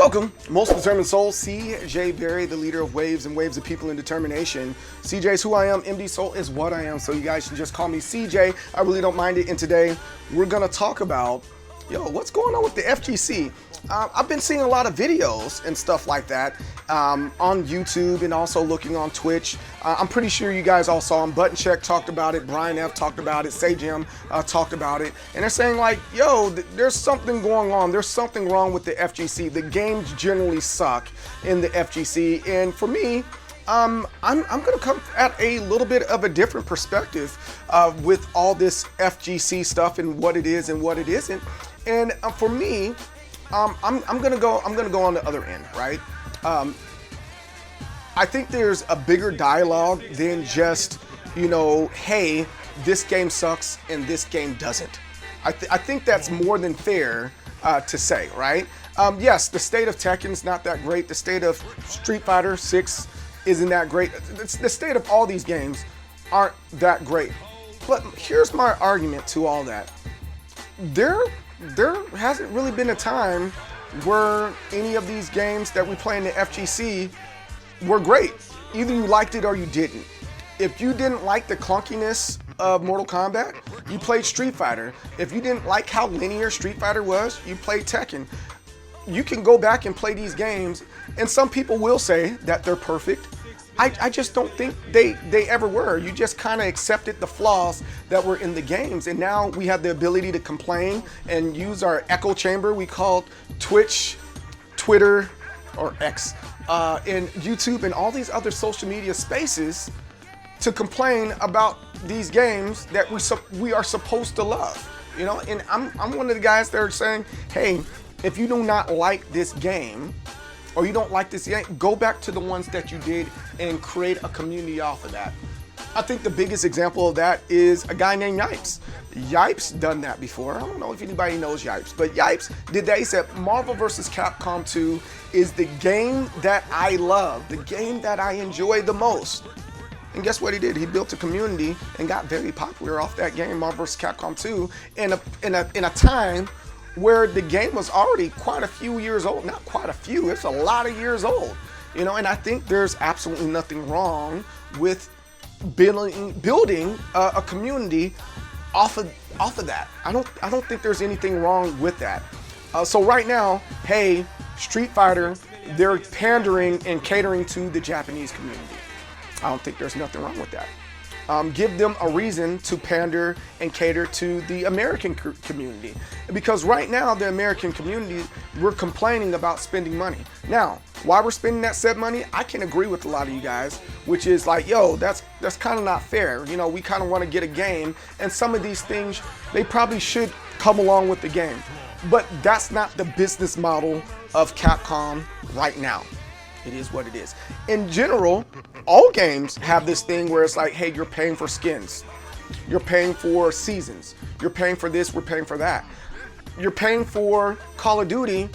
Welcome, Most Determined Soul, CJ Berry, the leader of Waves and Waves of People in Determination. CJ is who I am, MDSoul is what I am, so you guys should just call me CJ. I really don't mind it, and today we're gonna talk about, what's going on with the FGC? I've been seeing a lot of videos and stuff like that on YouTube and also looking on Twitch. I'm pretty sure you guys all saw them. Button Check talked about it, Brian F talked about it, Say Jim talked about it, and they're saying like, there's something going on. There's something wrong with the FGC. The games generally suck in the FGC, and for me, I'm gonna come at a little bit of a different perspective with all this FGC stuff and what it is and what it isn't. And for me, I'm gonna go on the other end, right? I think there's a bigger dialogue than just, hey, this game sucks and this game doesn't. I think that's more than fair to say, right? Yes, the state of Tekken's not that great. The state of Street Fighter 6 isn't that great. The state of all these games aren't that great. But here's my argument to all that. There hasn't really been a time where any of these games that we play in the FGC were great. Either you liked it or you didn't. If you didn't like the clunkiness of Mortal Kombat, you played Street Fighter. If you didn't like how linear Street Fighter was, you played Tekken. You can go back and play these games, and some people will say that they're perfect. I just don't think they ever were. You just kind of accepted the flaws that were in the games, and now we have the ability to complain and use our echo chamber we call Twitch, Twitter, or X, and YouTube and all these other social media spaces to complain about these games that we are supposed to love. And I'm one of the guys that are saying, hey, if you do not like this game, or you don't like this game, go back to the ones that you did and create a community off of that. I think the biggest example of that is a guy named Yipes. Yipes done that before. I don't know if anybody knows Yipes, but Yipes did that. He said Marvel vs. Capcom 2 is the game that I love, the game that I enjoy the most. And guess what he did? He built a community and got very popular off that game, Marvel vs. Capcom 2, in a time where the game was already quite a few years old. Not quite a few, it's a lot of years old. And I think there's absolutely nothing wrong with building a community off of that. I don't think there's anything wrong with that. So right now, hey, Street Fighter, they're pandering and catering to the Japanese community. I don't think there's nothing wrong with that. Give them a reason to pander and cater to the American community. Because right now, the American community, we're complaining about spending money. Now, why we're spending that said money, I can agree with a lot of you guys, which is like, that's kind of not fair. We kind of want to get a game, and some of these things, they probably should come along with the game. But that's not the business model of Capcom right now. It is what it is. In general, all games have this thing where it's like, hey, you're paying for skins. You're paying for seasons. You're paying for this, we're paying for that. You're paying for Call of Duty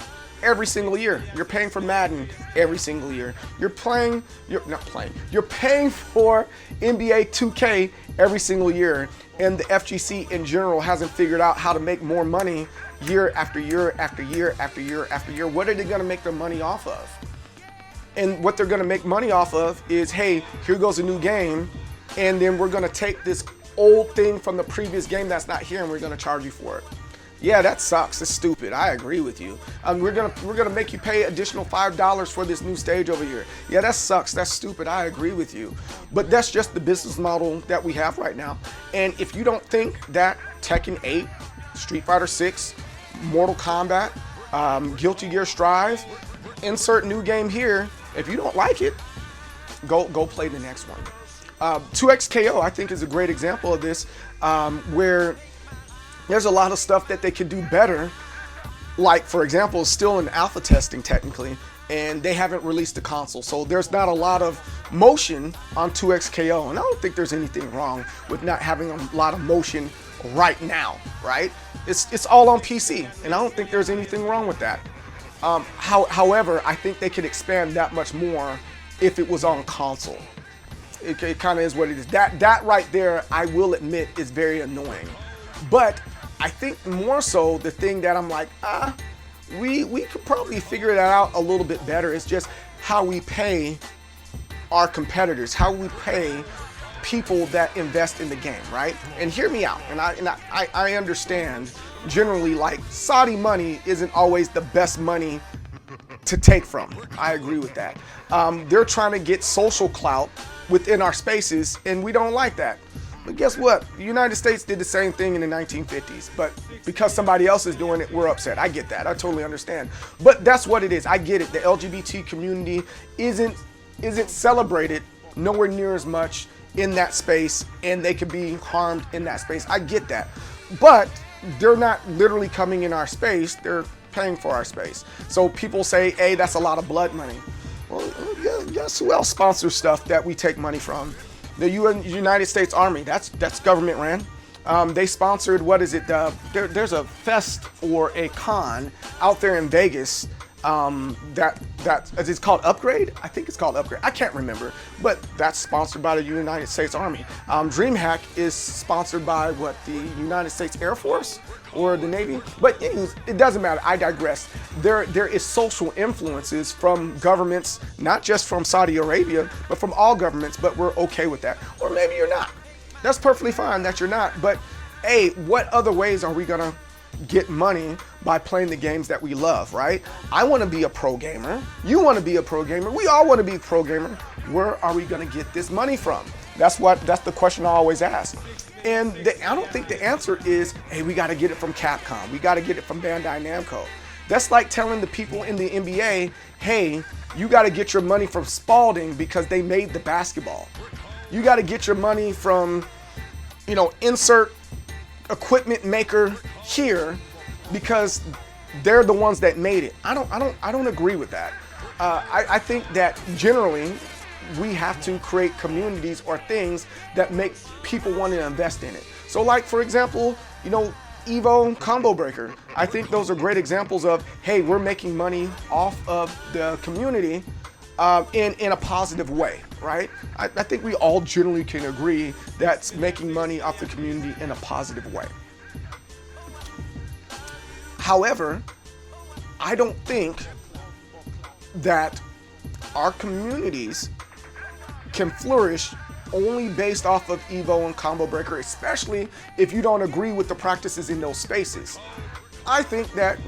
every single year. You're paying for Madden every single year. You're paying for NBA 2K every single year. And the FGC in general hasn't figured out how to make more money year after year after year after year after year. What are they gonna make their money off of? And what they're gonna make money off of is, hey, here goes a new game, and then we're gonna take this old thing from the previous game that's not here, and we're gonna charge you for it. Yeah, that sucks. It's stupid. I agree with you. We're gonna make you pay additional $5 for this new stage over here. Yeah, that sucks. That's stupid. I agree with you. But that's just the business model that we have right now. And if you don't think that Tekken 8, Street Fighter 6, Mortal Kombat, Guilty Gear Strive, insert new game here, if you don't like it, go play the next one. 2XKO, I think, is a great example of this, where there's a lot of stuff that they could do better. Like, for example, it's still in alpha testing technically, and they haven't released the console. So there's not a lot of motion on 2XKO, and I don't think there's anything wrong with not having a lot of motion right now, right? It's all on PC, and I don't think there's anything wrong with that. However, I think they could expand that much more if it was on console. It kind of is what it is. That right there, I will admit, is very annoying. But I think more so the thing that I'm like, we could probably figure that out a little bit better. It's just how we pay our competitors, how we pay people that invest in the game, right? And hear me out. And I understand generally, like, Saudi money isn't always the best money to take from. I agree with that. They're trying to get social clout within our spaces, and we don't like that. But guess what? The United States did the same thing in the 1950s, but because somebody else is doing it, we're upset. I get that. I totally understand. But that's what it is. I get it. The LGBT community isn't celebrated nowhere near as much in that space, and they could be harmed in that space. I get that. But they're not literally coming in our space. They're paying for our space. So people say, hey, that's a lot of blood money. Well, guess who else sponsors stuff that we take money from? The United States Army. That's government ran. They sponsored, what is it? There's a fest or a con out there in Vegas that it's called Upgrade. I think it's called Upgrade. I can't remember, but that's sponsored by the United States Army. DreamHack is sponsored by what, the United States Air Force or the Navy. But anyways, it doesn't matter. I digress. There is social influences from governments, not just from Saudi Arabia, but from all governments. But we're okay with that. Or maybe you're not. That's perfectly fine that you're not. But hey, what other ways are we gonna get money by playing the games that we love, right? I want to be a pro gamer. You want to be a pro gamer. We all want to be a pro gamer. Where are we going to get this money from? That's the question I always ask. And I don't think the answer is, hey, we got to get it from Capcom. We got to get it from Bandai Namco. That's like telling the people in the NBA, hey, you got to get your money from Spalding because they made the basketball. You got to get your money from, insert equipment maker here because they're the ones that made it. I don't agree with that. I think that generally we have to create communities or things that make people want to invest in it. So like, for example, Evo Combo Breaker. I think those are great examples of, hey, we're making money off of the community in a positive way, right? I think we all generally can agree that's making money off the community in a positive way. However, I don't think that our communities can flourish only based off of Evo and Combo Breaker, especially if you don't agree with the practices in those spaces. I think that,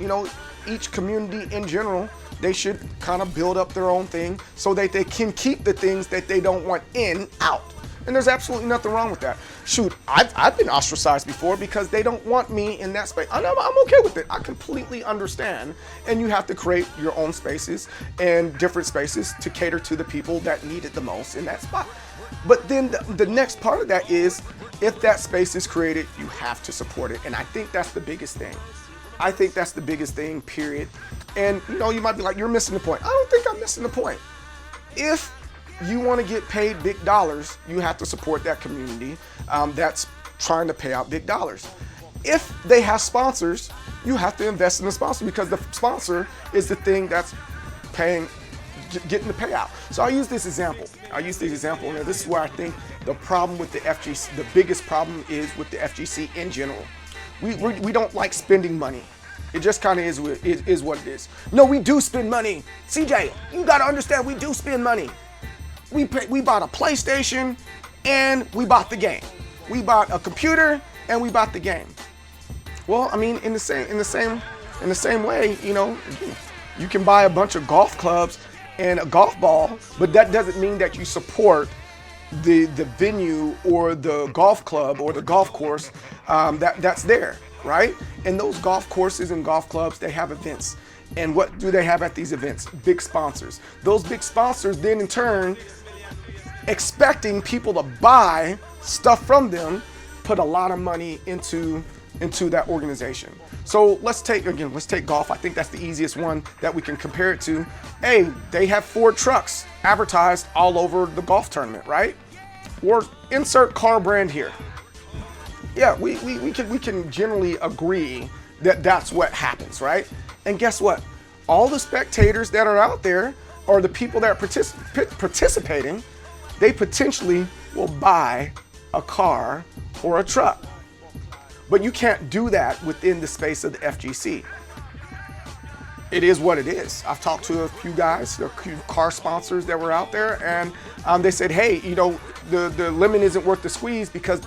each community in general, they should kind of build up their own thing so that they can keep the things that they don't want in out. And there's absolutely nothing wrong with that. Shoot, I've been ostracized before because they don't want me in that space. I'm okay with it. I completely understand. And you have to create your own spaces and different spaces to cater to the people that need it the most in that spot. But then the next part of that is, if that space is created, you have to support it. And I think that's the biggest thing. I think that's the biggest thing, period. And you might be like, you're missing the point. I don't think I'm missing the point. If you want to get paid big dollars, you have to support that community that's trying to pay out big dollars. If they have sponsors, you have to invest in the sponsor because the sponsor is the thing that's getting the payout. So I'll use this example. And this is where I think the problem with the FGC, the biggest problem is with the FGC in general. We don't like spending money. It just kind of is what it is. No, we do spend money. CJ, you got to understand, we do spend money. We bought a PlayStation and we bought the game. We bought a computer and we bought the game. Well, I mean, in the same way, you can buy a bunch of golf clubs and a golf ball, but that doesn't mean that you support the venue or the golf club or the golf course that's there, right? And those golf courses and golf clubs, they have events. And what do they have at these events? Big sponsors. Those big sponsors then in turn, expecting people to buy stuff from them, put a lot of money into that organization. So let's take golf. I think that's the easiest one that we can compare it to. Hey, they have Ford trucks advertised all over the golf tournament, right? Or insert car brand here. Yeah, we can generally agree that that's what happens, right? And guess what? All the spectators that are out there, or the people that are participating, they potentially will buy a car or a truck. But you can't do that within the space of the FGC. it is what it is. I've talked to a few guys, a few car sponsors that were out there, and they said, hey, you know, the lemon isn't worth the squeeze because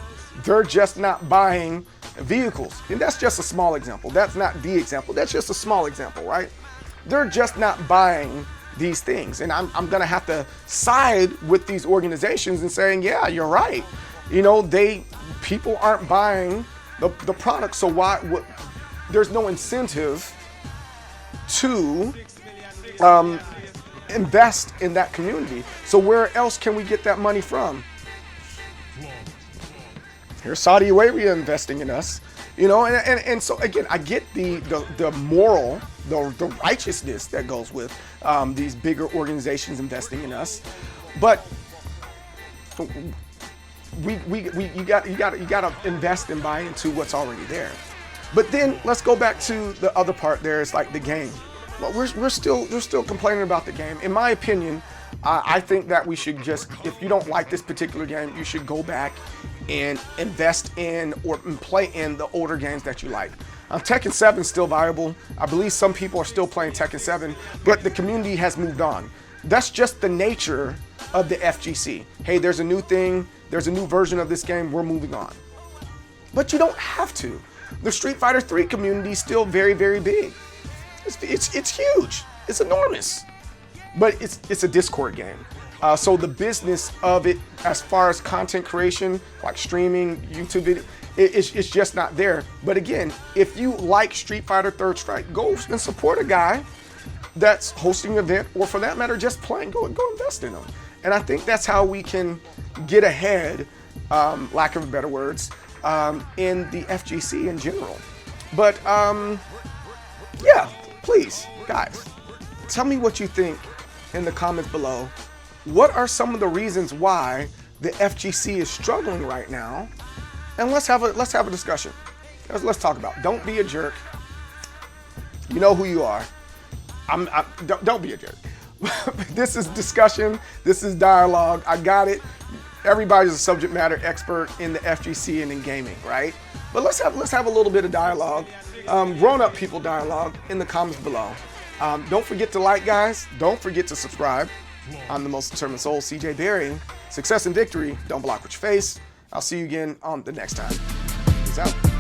they're just not buying vehicles. And that's just a small example. That's not the example. That's just a small example, right? They're just not buying these things. And I'm gonna have to side with these organizations and saying, yeah, you're right. You know, people aren't buying the product, so there's no incentive to invest in that community. So where else can we get that money from? Here's Saudi Arabia investing in us, you know, and so again, I get the moral, the righteousness that goes with these bigger organizations investing in us, but you got to invest and buy into what's already there. But then let's go back to the other part. There is like the game. Well, we're still complaining about the game. In my opinion, I think that we should just, if you don't like this particular game, you should go back and invest in or play in the older games that you like. Tekken 7 is still viable. I believe some people are still playing Tekken 7, but the community has moved on. That's just the nature of the FGC. Hey, there's a new thing, there's a new version of this game, we're moving on. But you don't have to. The Street Fighter 3 community is still very, very big. It's huge. It's enormous. But it's a Discord game. So the business of it, as far as content creation, like streaming, YouTube video, it's just not there. But again, if you like Street Fighter Third Strike, go and support a guy that's hosting an event, or for that matter, just playing. Go invest in them. And I think that's how we can get ahead, lack of better words, in the FGC in general. But yeah, please, guys, tell me what you think in the comments below. What are some of the reasons why the FGC is struggling right now? And let's have a discussion. Let's talk about it. Don't be a jerk. You know who you are. Don't be a jerk. This is discussion. This is dialogue. I got it. Everybody's a subject matter expert in the FGC and in gaming, right? But let's have a little bit of dialogue, grown-up people dialogue in the comments below. Don't forget to like, guys. Don't forget to subscribe. I'm the most determined soul, CJ Berry. Success and victory. Don't block with your face. I'll see you again on the next time. Peace out.